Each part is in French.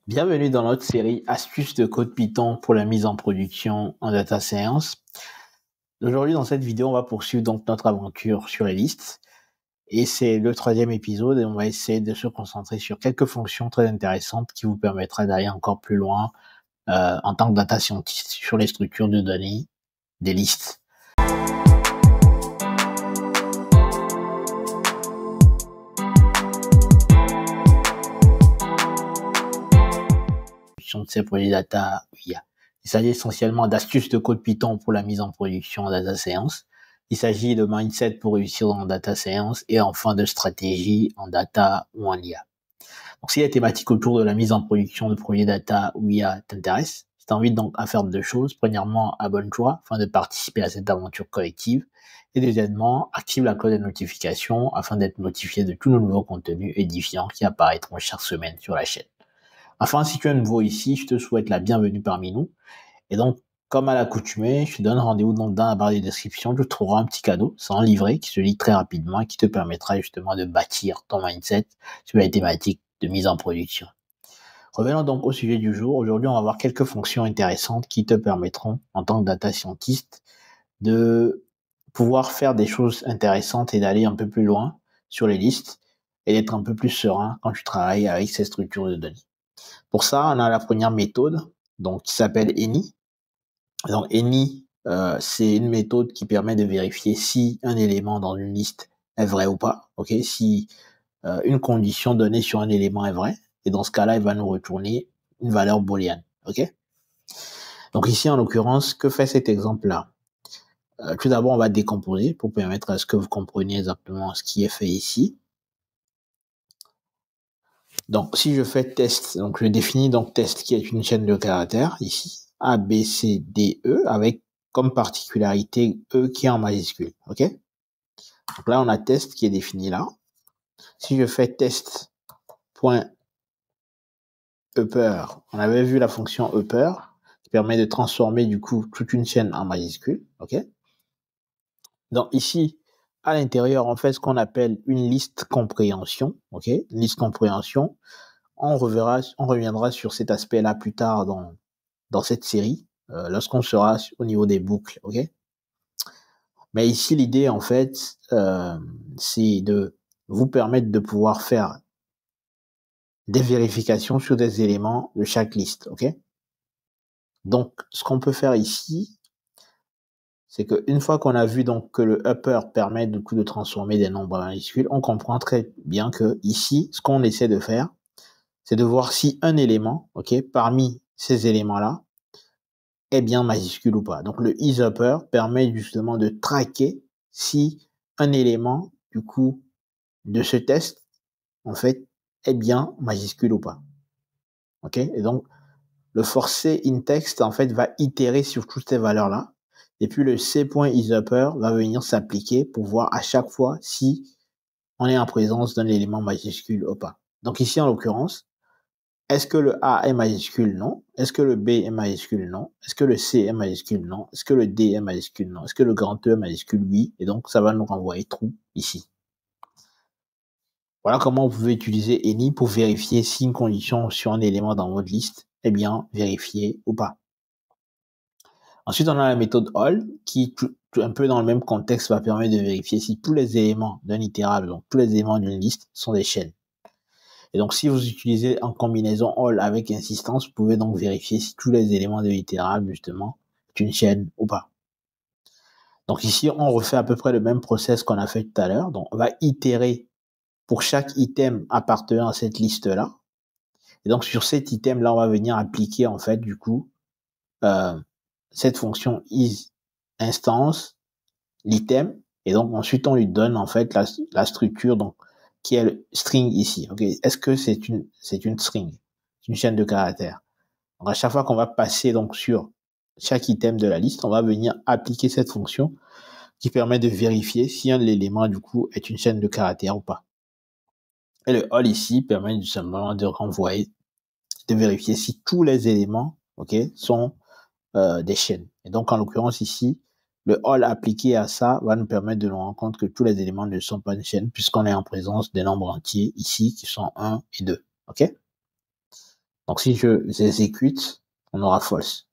Bienvenue dans notre série Astuces de code Python pour la mise en production en data science. Aujourd'hui, dans cette vidéo, on va poursuivre donc notre aventure sur les listes. Et c'est le 3e épisode et on va essayer de se concentrer sur quelques fonctions très intéressantes qui vous permettra d'aller encore plus loin en tant que data scientist sur les structures de données des listes. De ces projets data IA. Il s'agit essentiellement d'astuces de code Python pour la mise en production en data science. Il s'agit de mindset pour réussir dans data science et enfin de stratégie en data ou en IA. Donc si les thématiques autour de la mise en production de projets data ou IA t'intéressent, je t'invite donc à faire deux choses. Premièrement, abonne-toi afin de participer à cette aventure collective. Et deuxièmement, active la cloche de notification afin d'être notifié de tous nos nouveaux contenus édifiants qui apparaîtront chaque semaine sur la chaîne. Enfin, si tu es nouveau ici, je te souhaite la bienvenue parmi nous. Et donc, comme à l'accoutumée, je te donne rendez-vous donc dans la barre de description. Tu trouveras un petit cadeau, c'est un livret qui se lit très rapidement et qui te permettra justement de bâtir ton mindset sur les thématiques de mise en production. Revenons donc au sujet du jour. Aujourd'hui, on va voir quelques fonctions intéressantes qui te permettront, en tant que data scientist, de pouvoir faire des choses intéressantes et d'aller un peu plus loin sur les listes et d'être un peu plus serein quand tu travailles avec ces structures de données. Pour ça, on a la première méthode, donc qui s'appelle Any. Donc Any, c'est une méthode qui permet de vérifier si un élément dans une liste est vrai ou pas. Ok, si une condition donnée sur un élément est vraie, et dans ce cas-là, il va nous retourner une valeur booléenne. Ok. Donc ici, en l'occurrence, que fait cet exemple-là? Tout d'abord, on va décomposer pour permettre à ce que vous compreniez exactement ce qui est fait ici. Donc, si je fais test, donc je définis donc test qui est une chaîne de caractères ici, A, B, C, D, E, avec comme particularité E qui est en majuscule, ok? Donc là, on a test qui est défini là. Si je fais test.upper, on avait vu la fonction upper qui permet de transformer du coup toute une chaîne en majuscule, ok? Donc ici, à l'intérieur, on fait ce qu'on appelle une liste compréhension, ok? Une liste compréhension. On reviendra sur cet aspect-là plus tard dans cette série, lorsqu'on sera au niveau des boucles, ok? Mais ici, l'idée, en fait, c'est de vous permettre de pouvoir faire des vérifications sur des éléments de chaque liste, ok? Donc, ce qu'on peut faire ici, c'est qu'une fois qu'on a vu donc que le upper permet du coup de transformer des nombres en majuscules, on comprend très bien que ici, ce qu'on essaie de faire, c'est de voir si un élément, ok, parmi ces éléments-là, est bien majuscule ou pas. Donc le isUpper permet justement de traquer si un élément, du coup, de ce test, en fait, est bien majuscule ou pas. Ok? Et donc, le forcer inText, en fait, va itérer sur toutes ces valeurs-là. Et puis le c.isUpper va venir s'appliquer pour voir à chaque fois si on est en présence d'un élément majuscule ou pas. Donc ici, en l'occurrence, est-ce que le A est majuscule? Non. Est-ce que le B est majuscule? Non. Est-ce que le C est majuscule? Non. Est-ce que le D est majuscule? Non. Est-ce que le grand E est majuscule? Oui. Et donc, ça va nous renvoyer true ici. Voilà comment vous pouvez utiliser Any pour vérifier si une condition sur un élément dans votre liste est bien vérifiée ou pas. Ensuite, on a la méthode all qui, un peu dans le même contexte, va permettre de vérifier si tous les éléments d'un itérable, donc tous les éléments d'une liste, sont des chaînes. Et donc, si vous utilisez en combinaison all avec insistance, vous pouvez donc vérifier si tous les éléments de l'itérable, justement, est une chaîne ou pas. Donc ici, on refait à peu près le même process qu'on a fait tout à l'heure. Donc, on va itérer pour chaque item appartenant à cette liste-là. Et donc, sur cet item-là, on va venir appliquer, en fait, du coup, cette fonction isInstance, l'item. Et donc, ensuite, on lui donne, en fait, la structure, donc, qui est le string ici. Ok, est-ce que c'est une string, une chaîne de caractères? Donc à chaque fois qu'on va passer donc sur chaque item de la liste, on va venir appliquer cette fonction qui permet de vérifier si un élément du coup est une chaîne de caractères ou pas. Et le all ici permet tout simplement de renvoyer, de vérifier si tous les éléments, ok, sont des chaînes. Et donc en l'occurrence ici, le all appliqué à ça va nous permettre de nous rendre compte que tous les éléments ne sont pas une chaîne puisqu'on est en présence des nombres entiers ici qui sont 1 et 2. Ok? Donc, si je exécute, on aura false.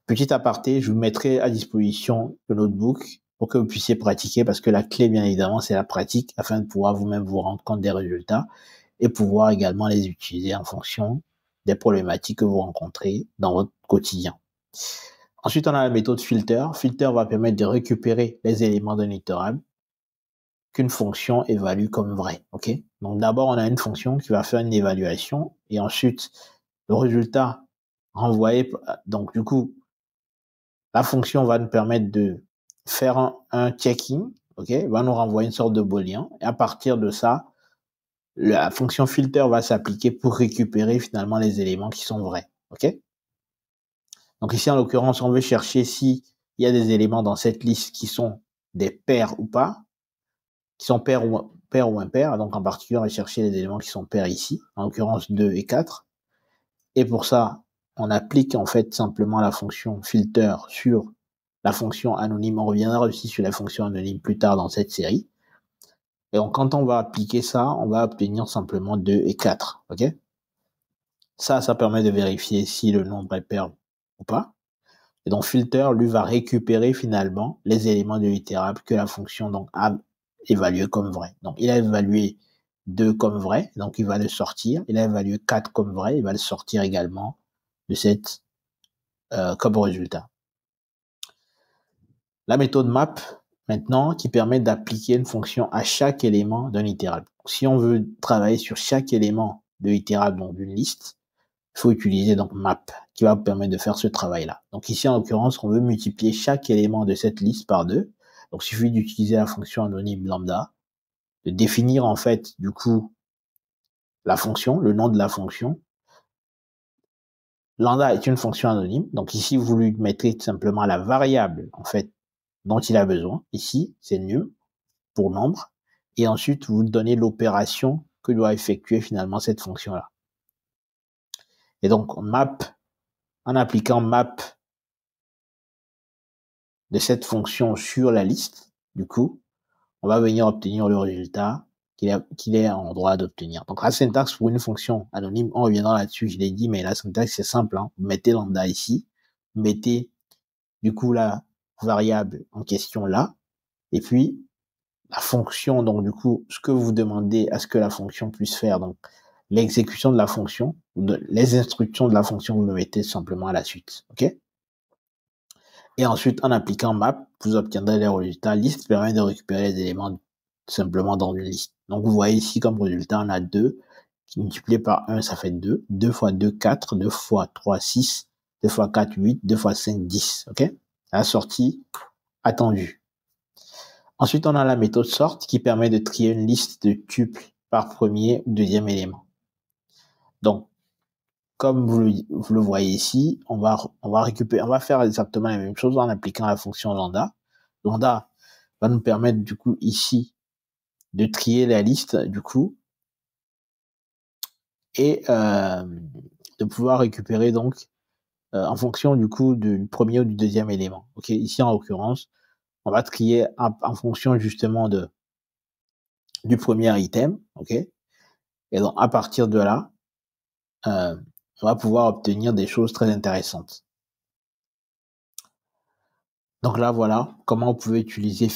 Petit aparté, je vous mettrai à disposition le notebook pour que vous puissiez pratiquer parce que la clé, bien évidemment, c'est la pratique afin de pouvoir vous-même vous rendre compte des résultats et pouvoir également les utiliser en fonction des problématiques que vous rencontrez dans votre quotidien. Ensuite, on a la méthode filter. Filter va permettre de récupérer les éléments d'un itérable qu'une fonction évalue comme vrai. Ok? Donc d'abord, on a une fonction qui va faire une évaluation et ensuite, le résultat renvoyé, donc du coup, la fonction va nous permettre de faire un checking, ok? Va nous renvoyer une sorte de booléen et à partir de ça, la fonction filter va s'appliquer pour récupérer finalement les éléments qui sont vrais, ok? Donc ici, en l'occurrence, on veut chercher s'il y a des éléments dans cette liste qui sont des pairs ou pas, qui sont pairs ou impairs. Donc en particulier, on va chercher les éléments qui sont pairs ici, en l'occurrence 2 et 4. Et pour ça, on applique en fait simplement la fonction filter sur la fonction anonyme. On reviendra aussi sur la fonction anonyme plus tard dans cette série. Et donc quand on va appliquer ça, on va obtenir simplement 2 et 4. Ok? Ça permet de vérifier si le nombre est pair ou pas. Et donc, filter, lui, va récupérer finalement les éléments de l'itérable que la fonction donc, a évalué comme vrai. Donc, il a évalué 2 comme vrai, donc il va le sortir. Il a évalué 4 comme vrai, il va le sortir également de cette comme résultat. La méthode map, maintenant, qui permet d'appliquer une fonction à chaque élément d'un itérable. Si on veut travailler sur chaque élément de l'itérable donc d'une liste, il faut utiliser donc map qui va vous permettre de faire ce travail-là. Donc ici, en l'occurrence, on veut multiplier chaque élément de cette liste par 2. Donc il suffit d'utiliser la fonction anonyme lambda, de définir en fait du coup la fonction, le nom de la fonction. Lambda est une fonction anonyme. Donc ici, vous lui mettez tout simplement la variable en fait dont il a besoin. Ici, c'est num pour nombre. Et ensuite, vous donnez l'opération que doit effectuer finalement cette fonction-là. Et donc, map, en appliquant map de cette fonction sur la liste, du coup, on va venir obtenir le résultat qu'il est en droit d'obtenir. Donc, la syntaxe pour une fonction anonyme, on reviendra là-dessus, je l'ai dit, mais la syntaxe, c'est simple. Hein. Vous mettez lambda ici, vous mettez, du coup, la variable en question là, et puis, la fonction, donc, du coup, ce que vous demandez à ce que la fonction puisse faire, donc, l'exécution de la fonction, les instructions de la fonction, vous le mettez simplement à la suite. OK? Et ensuite, en appliquant map, vous obtiendrez les résultats. Liste permet de récupérer les éléments simplement dans une liste. Donc, vous voyez ici, comme résultat, on a 2 qui multiplié par 1, ça fait 2. 2 fois 2, 4. 2 fois 3, 6. 2 fois 4, 8. 2 fois 5, 10. OK? La sortie attendue. Ensuite, on a la méthode sort qui permet de trier une liste de tuples par premier ou deuxième élément. Donc, comme vous le voyez ici, on va faire exactement la même chose en appliquant la fonction lambda. Lambda va nous permettre du coup ici de trier la liste du coup et de pouvoir récupérer donc en fonction du coup du premier ou du deuxième élément. Ok, ici en l'occurrence, on va trier en fonction justement du premier item. Ok, et donc à partir de là, on va pouvoir obtenir des choses très intéressantes. Donc là, voilà comment vous pouvez utiliser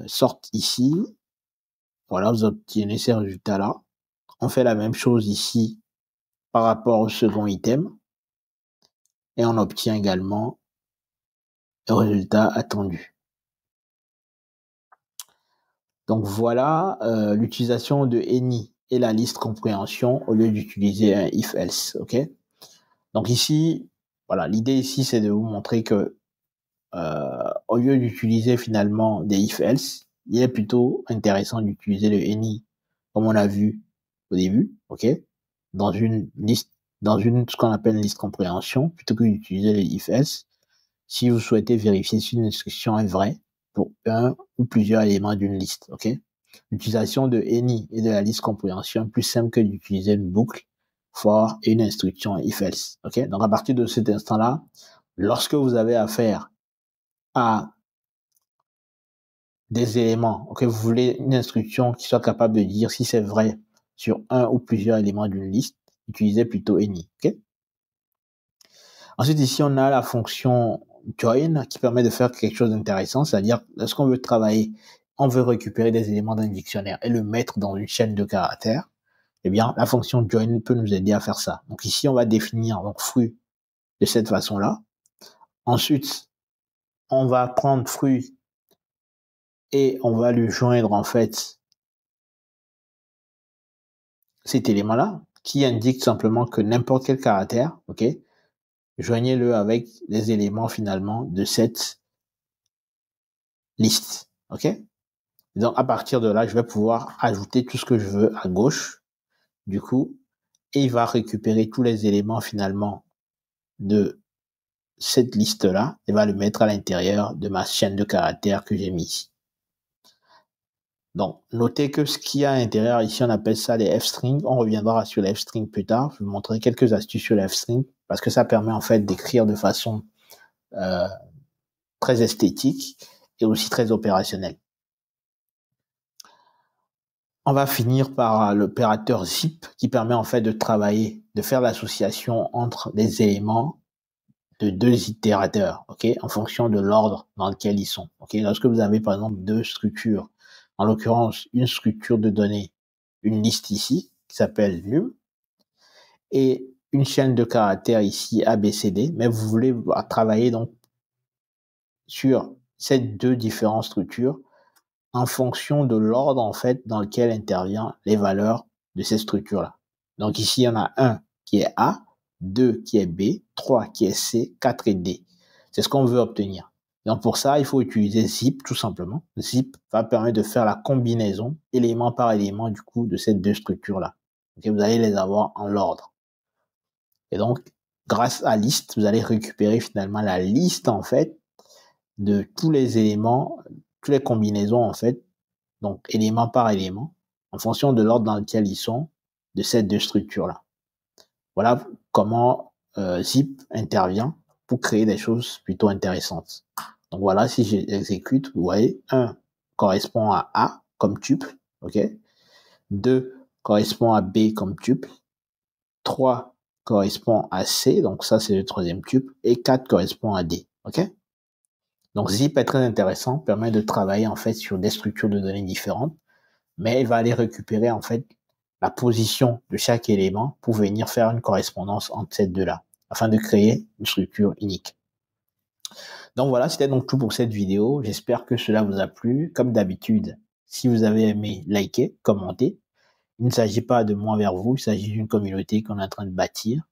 sort ici. Voilà, vous obtenez ces résultats-là. On fait la même chose ici par rapport au second item. Et on obtient également le résultat attendu. Donc voilà l'utilisation de any et la liste compréhension au lieu d'utiliser un if-else. Ok. Donc ici, voilà, l'idée ici, c'est de vous montrer que au lieu d'utiliser finalement des if-else, il est plutôt intéressant d'utiliser le any, comme on a vu au début, ok, dans une liste, ce qu'on appelle une liste compréhension, plutôt que d'utiliser le if-else, si vous souhaitez vérifier si une instruction est vraie pour un ou plusieurs éléments d'une liste, ok. L'utilisation de any et de la liste compréhension est plus simple que d'utiliser une boucle for et une instruction if-else, ok. Donc à partir de cet instant-là, lorsque vous avez affaire à des éléments, ok, vous voulez une instruction qui soit capable de dire si c'est vrai sur un ou plusieurs éléments d'une liste, utilisez plutôt any. Okay? Ensuite, ici, on a la fonction join qui permet de faire quelque chose d'intéressant, c'est-à-dire lorsqu'on veut travailler, on veut récupérer des éléments d'un dictionnaire et le mettre dans une chaîne de caractères. Eh bien, la fonction join peut nous aider à faire ça. Donc ici, on va définir donc fruit de cette façon-là. Ensuite, on va prendre fruit et on va lui joindre en fait cet élément-là qui indique simplement que n'importe quel caractère, ok, joignez-le avec les éléments finalement de cette liste, ok. Donc à partir de là, je vais pouvoir ajouter tout ce que je veux à gauche, du coup, et il va récupérer tous les éléments finalement de cette liste-là et va le mettre à l'intérieur de ma chaîne de caractères que j'ai mis ici. Donc, notez que ce qu'il y a à l'intérieur, ici, on appelle ça les f-strings. On reviendra sur les f-strings plus tard. Je vais vous montrer quelques astuces sur les f-strings parce que ça permet en fait d'écrire de façon très esthétique et aussi très opérationnelle. On va finir par l'opérateur zip qui permet en fait de travailler, de faire l'association entre les éléments de deux itérateurs, ok, en fonction de l'ordre dans lequel ils sont. Ok, lorsque vous avez par exemple deux structures, en l'occurrence une structure de données, une liste ici qui s'appelle num et une chaîne de caractères ici ABCD, mais vous voulez travailler donc sur ces deux différentes structures en fonction de l'ordre en fait dans lequel interviennent les valeurs de ces structures-là. Donc ici, il y en a un qui est A, 2 qui est B, 3 qui est C, 4 et D. C'est ce qu'on veut obtenir. Donc pour ça, il faut utiliser zip tout simplement. Zip va permettre de faire la combinaison élément par élément du coup de ces deux structures-là. Okay, vous allez les avoir en l'ordre. Et donc, grâce à liste, vous allez récupérer finalement la liste en fait de tous les éléments, toutes les combinaisons en fait, donc élément par élément, en fonction de l'ordre dans lequel ils sont de ces deux structures-là. Voilà comment zip intervient pour créer des choses plutôt intéressantes. Donc voilà, si j'exécute, vous voyez, 1 correspond à A comme tuple, ok, 2 correspond à B comme tuple, 3 correspond à C, donc ça c'est le troisième tuple, et 4 correspond à D, ok. Donc zip est très intéressant, permet de travailler en fait sur des structures de données différentes, mais il va aller récupérer en fait la position de chaque élément pour venir faire une correspondance entre ces deux-là, afin de créer une structure unique. Donc voilà, c'était donc tout pour cette vidéo. J'espère que cela vous a plu. Comme d'habitude, si vous avez aimé, likez, commentez. Il ne s'agit pas de moi vers vous, il s'agit d'une communauté qu'on est en train de bâtir,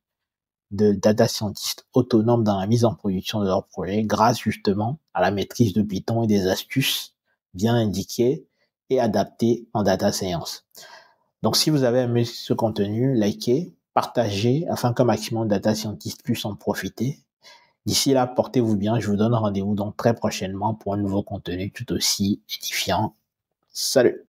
de data scientists autonomes dans la mise en production de leurs projets, grâce justement à la maîtrise de Python et des astuces bien indiquées et adaptées en data science. Donc si vous avez aimé ce contenu, likez, partagez afin qu'un maximum de data scientists puissent en profiter. D'ici là, portez-vous bien. Je vous donne rendez-vous donc très prochainement pour un nouveau contenu tout aussi édifiant. Salut!